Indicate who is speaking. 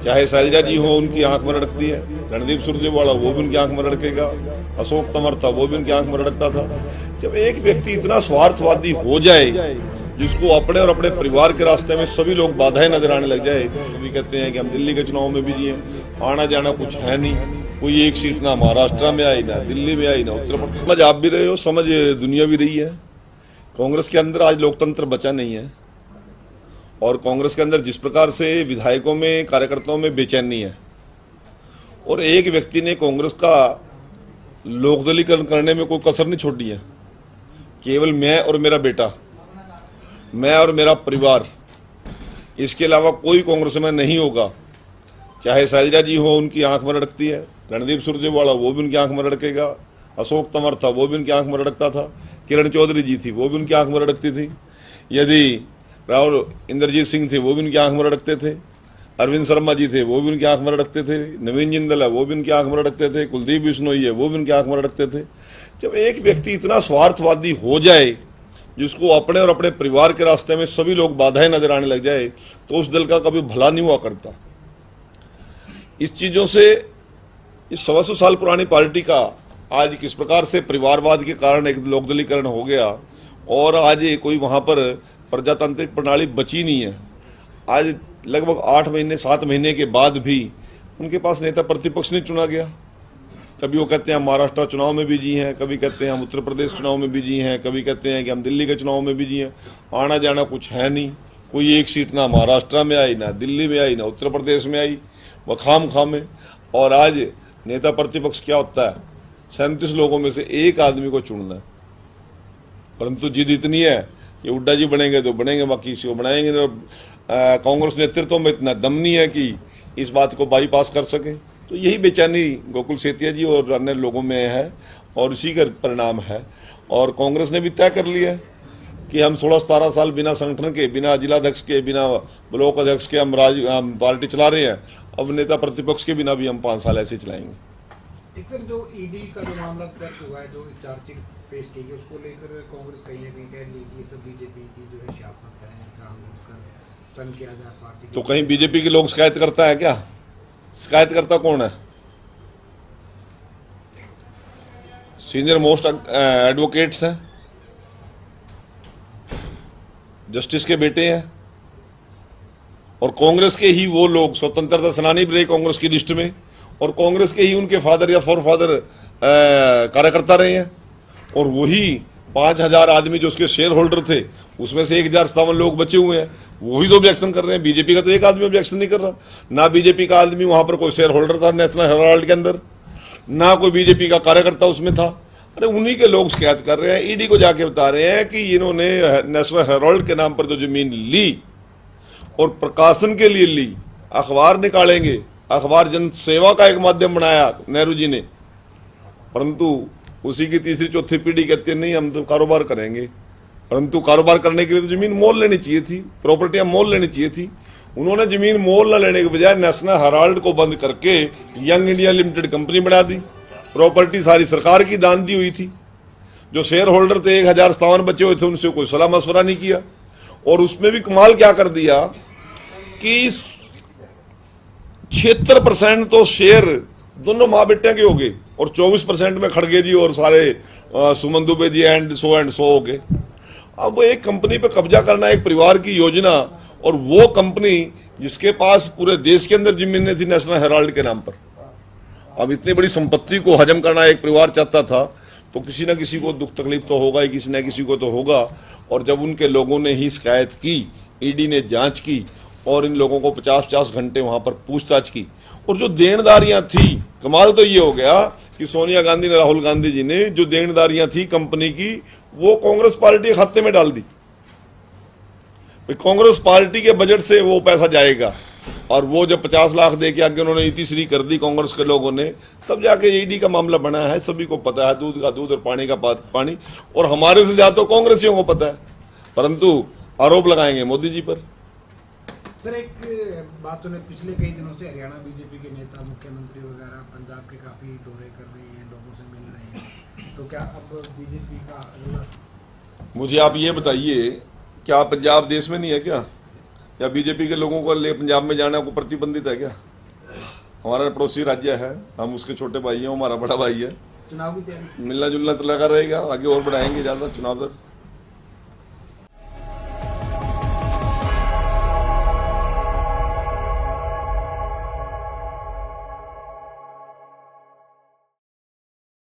Speaker 1: चाहे शैलजा जी हो, उनकी आंख में रड़कती है। रणदीप सुरजेवाला, वो भी उनकी आंख में रड़केगा। अशोक तंवर था, वो भी उनकी आंख में रड़कता था। जब एक व्यक्ति इतना स्वार्थवादी हो जाए, जिसको अपने और अपने परिवार के रास्ते में सभी लोग बाधाएं नजर आने लग जाए। सभी कहते हैं कि हम दिल्ली के चुनाव में भी जिए, आना जाना कुछ है नहीं, कोई एक सीट ना महाराष्ट्र में आई, ना दिल्ली में आई, ना उत्तर प्रदेश। समझ आप भी रहे हो, समझ दुनिया भी रही है। कांग्रेस के अंदर आज लोकतंत्र बचा नहीं है, और कांग्रेस के अंदर जिस प्रकार से विधायकों में, कार्यकर्ताओं में बेचैनी है, और एक व्यक्ति ने कांग्रेस का लोकदलीकरण करने में कोई कसर नहीं छोड़ी है। केवल मैं और मेरा बेटा, मैं और मेरा परिवार, इसके अलावा कोई कांग्रेस में नहीं होगा। चाहे शैलजा जी हो, उनकी आंख में रड़कती है। रणदीप सुरजेवाला, वो भी उनकी आंख में रड़केगा। अशोक तंवर था, वो भी उनकी आंख में रड़कता था। किरण चौधरी जी थी, वो भी उनकी आंख में रड़कती थी। यदि राहुल इंद्रजीत सिंह थे, वो भी उनकी आंख में रड़कते थे। अरविंद शर्मा जी थे, वो भी उनकी आंख में रड़कते थे। नवीन जिंदल है, वो भी उनकी आंख में रड़कते थे। कुलदीप बिश्नोई है, वो भी उनकी आंख में रड़कते थे। जब एक व्यक्ति इतना स्वार्थवादी हो जाए, जिसको अपने और अपने परिवार के रास्ते में सभी लोग बाधाएं नजर आने लग जाए, तो उस दल का कभी भला नहीं हुआ करता। इस चीजों से इस 125 साल पुरानी पार्टी का आज किस प्रकार से परिवारवाद के कारण एक लोकदलीकरण हो गया, और आज कोई वहां पर प्रजातांत्रिक प्रणाली बची नहीं है। आज लगभग 8 महीने 7 महीने के बाद भी उनके पास नेता प्रतिपक्ष नहीं चुना गया। कभी वो कहते हैं हम महाराष्ट्र चुनाव में भी जी हैं, कभी कहते हैं हम उत्तर प्रदेश चुनाव में भी जी हैं, कभी कहते हैं कि हम दिल्ली के चुनाव में भी जी हैं। आना जाना कुछ है नहीं, कोई एक सीट ना महाराष्ट्र में आई, ना दिल्ली में आई, ना उत्तर प्रदेश में आई, वह खाम में। और आज नेता प्रतिपक्ष क्या होता है, 37 लोगों में से एक आदमी को चुनना है। परंतु जिद इतनी है कि हुड्डा जी बनेंगे तो बनेंगे, बाकी किसी को बनाएंगे नहीं। कांग्रेस नेतृत्व में इतना दम नहीं है कि इस बात को बाईपास कर सके। तो यही बेचैनी गोकुल सेतिया जी और अन्य लोगों में है, और इसी का परिणाम है। और कांग्रेस ने भी तय कर लिया है कि हम 16-17 साल बिना संगठन के, बिना जिलाध्यक्ष के, बिना ब्लॉक अध्यक्ष के हम पार्टी चला रहे हैं। अब नेता प्रतिपक्ष के बिना भी हम 5 साल ऐसे चलाएंगे।
Speaker 2: एक सर, जो ईडी का जो मामला दर्ज हुआ है, जो चार्जशीट पेश की गई, उसको लेकर कांग्रेस कहीं ना कहीं कह रही है कि ये सब बीजेपी की जो है सियासत है, जानबूझकर तंग किया जाए पार्टी।
Speaker 1: तो कहीं बीजेपी के लोग शिकायत करता है क्या? शिकायत करता कौन है? सीनियर मोस्ट एडवोकेट्स हैं, जस्टिस के बेटे हैं, और कांग्रेस के ही वो लोग स्वतंत्रता सेनानी भी रहे कांग्रेस की लिस्ट में, और कांग्रेस के ही उनके फादर या फोरफादर कार्यकर्ता रहे हैं। और वही 5000 आदमी जो उसके शेयर होल्डर थे, उसमें से 1057 लोग बचे हुए हैं, वही तो ऑब्जेक्शन कर रहे हैं। बीजेपी का तो एक आदमी ऑब्जेक्शन नहीं कर रहा। ना बीजेपी का आदमी वहां पर कोई शेयर होल्डर था नेशनल हेराल्ड के अंदर, ना कोई बीजेपी का कार्यकर्ता उसमें था। अरे उन्हीं के लोग शिकायत कर रहे हैं, ईडी को जाके बता रहे हैं कि इन्होंने नेशनल हेराल्ड के नाम पर जो जमीन ली और प्रकाशन के लिए ली, अखबार निकालेंगे, अखबार जन सेवा का एक माध्यम बनाया नेहरू जी ने, परंतु उसी की तीसरी चौथी पीढ़ी कहती है नहीं हम तो कारोबार करेंगे। परंतु कारोबार करने के लिए तो जमीन मोल लेनी चाहिए थी, प्रॉपर्टियां मोल लेनी चाहिए थी। उन्होंने जमीन मोल न लेने के बजाय नेशनल हेराल्ड को बंद करके यंग इंडिया लिमिटेड कंपनी बना दी। प्रॉपर्टी सारी सरकार की दान दी हुई थी। जो शेयर होल्डर थे 1057 बचे हुए थे, उनसे कोई सलाह मशवरा नहीं किया। और उसमें भी कमाल क्या कर दिया कि 76% तो शेयर दोनों माँ बेटे के हो गए, और 24% में खड़गे जी और सारे सुमन दुबे जी एंड सो हो गए। अब एक कंपनी पे कब्जा करना एक परिवार की योजना, और वो कंपनी जिसके पास पूरे देश के अंदर जमीनें थी नेशनल हेराल्ड के नाम पर। अब इतनी बड़ी संपत्ति को हजम करना एक परिवार चाहता था, तो किसी ना किसी को दुख तकलीफ तो होगा ही, किसी न किसी को तो होगा। और जब उनके लोगों ने ही शिकायत की, ईडी ने जांच की, और इन लोगों को 50-50 घंटे वहां पर पूछताछ की, और जो देनदारियां थी, कमाल तो ये हो गया कि सोनिया गांधी ने, राहुल गांधी जी ने जो देनदारियां थी कंपनी की, वो कांग्रेस पार्टी के खाते में डाल दी। कांग्रेस पार्टी के बजट से वो पैसा जाएगा, और वो जब 50 लाख दे के आगे उन्होंने तीसरी कर दी कांग्रेस के लोगों ने, तब जाके ईडी का मामला बना है। सभी को पता है, दूध का दूध और पानी का पानी, और हमारे से ज्यादा तो कांग्रेसियों को पता है, परंतु आरोप लगाएंगे मोदी जी पर।
Speaker 2: सर, एक बात तो पिछले कई दिनों से हरियाणा बीजेपी के नेता, मुख्यमंत्री वगैरह पंजाब के काफी दौरे कर रहे हैं, लोगों से मिल रहे हैं, तो क्या अब बीजेपी का?
Speaker 1: मुझे आप ये बताइए, क्या पंजाब देश में नहीं है क्या? या बीजेपी के लोगों को ले पंजाब में जाना को प्रतिबंधित है क्या? हमारा पड़ोसी राज्य है, हम उसके छोटे भाई हैं, वो हमारा बड़ा भाई है।
Speaker 2: चुनाव की तैयारी
Speaker 1: मिलना जुलना तो लगा रहेगा, आगे और बढ़ाएंगे ज़्यादा चुनाव तक।